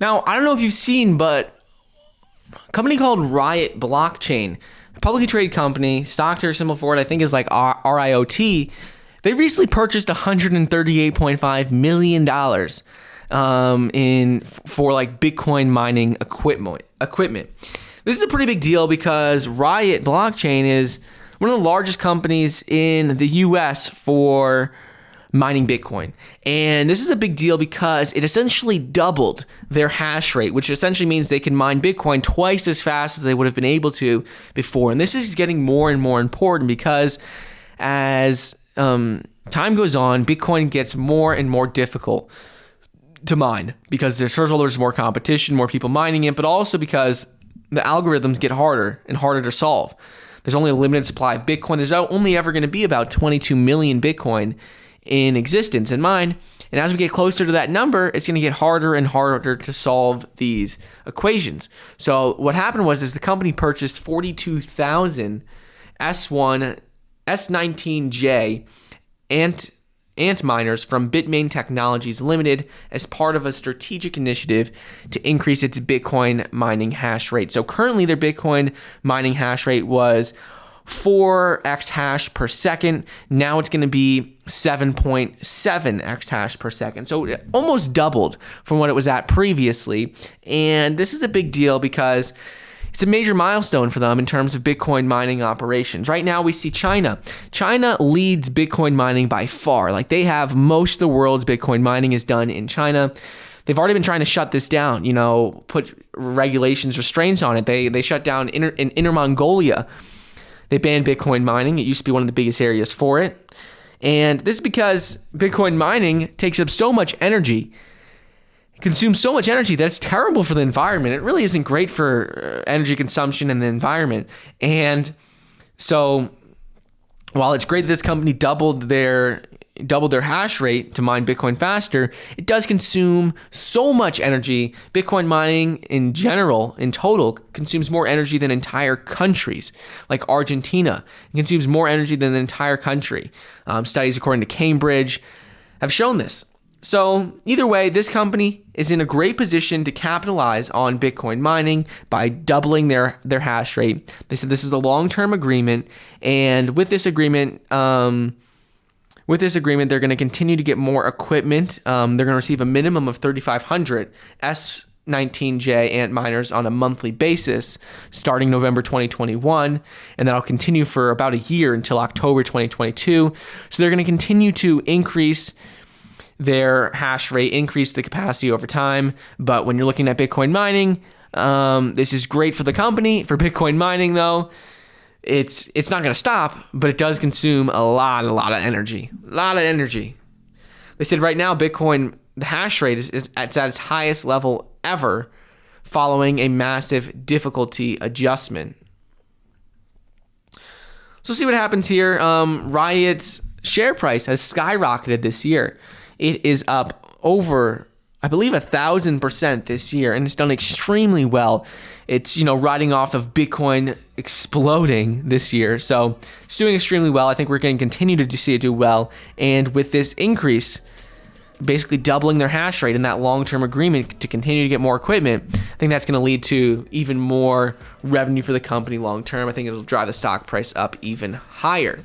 Now, I don't know if you've seen, but a company called Riot Blockchain, a publicly traded company, stock ticker symbol for it, I think is like RIOT. They recently purchased $138.5 million for like Bitcoin mining equipment. This is a pretty big deal because Riot Blockchain is one of the largest companies in the US for mining Bitcoin. And this is a big deal because it essentially doubled their hash rate, which essentially means they can mine Bitcoin twice as fast as they would have been able to before. And this is getting more and more important because as time goes on, Bitcoin gets more and more difficult to mine because first of all, there's more competition, more people mining it, but also because the algorithms get harder and harder to solve. There's only a limited supply of Bitcoin. There's only ever going to be about 22 million Bitcoin in existence and mined. And as we get closer to that number, it's going to get harder and harder to solve these equations. So what happened was the company purchased 42,000 S19J Ant miners from Bitmain Technologies Limited as part of a strategic initiative to increase its Bitcoin mining hash rate. So currently their Bitcoin mining hash rate was 4 exahash per second. Now it's going to be 7.7 exahash per second. So it almost doubled from what it was at previously. And this is a big deal because it's a major milestone for them in terms of Bitcoin mining operations. Right now, we see China. China leads Bitcoin mining by far. Like they have most of the world's Bitcoin mining is done in China. They've already been trying to shut this down, put regulations, restraints on it. They shut down in Inner Mongolia. They banned Bitcoin mining. It used to be one of the biggest areas for it. And this is because Bitcoin mining takes up so much energy, consumes so much energy that it's terrible for the environment. It really isn't great for energy consumption and the environment. And so while it's great that this company doubled their hash rate to mine Bitcoin faster, it does consume so much energy. Bitcoin mining in general, in total, consumes more energy than entire countries, like Argentina. It consumes more energy than the entire country. Studies according to Cambridge have shown this. So either way, this company is in a great position to capitalize on Bitcoin mining by doubling their hash rate. They said this is a long-term agreement, and with this agreement, they're going to continue to get more equipment. They're going to receive a minimum of 3,500 S19J Ant miners on a monthly basis starting November 2021, and that'll continue for about a year until October 2022. So they're going to continue to increase their hash rate, increase the capacity over time. But when you're looking at Bitcoin mining, this is great for the company. For Bitcoin mining, though, it's not going to stop, but it does consume a lot of energy. A lot of energy. They said right now, Bitcoin, the hash rate is at its highest level ever following a massive difficulty adjustment. So see what happens here. Riot's share price has skyrocketed this year. It is up over, I believe, 1,000% this year, and it's done extremely well. It's, riding off of Bitcoin exploding this year. So it's doing extremely well. I think we're going to continue to see it do well. And with this increase, basically doubling their hash rate in that long-term agreement to continue to get more equipment, I think that's going to lead to even more revenue for the company long-term. I think it'll drive the stock price up even higher.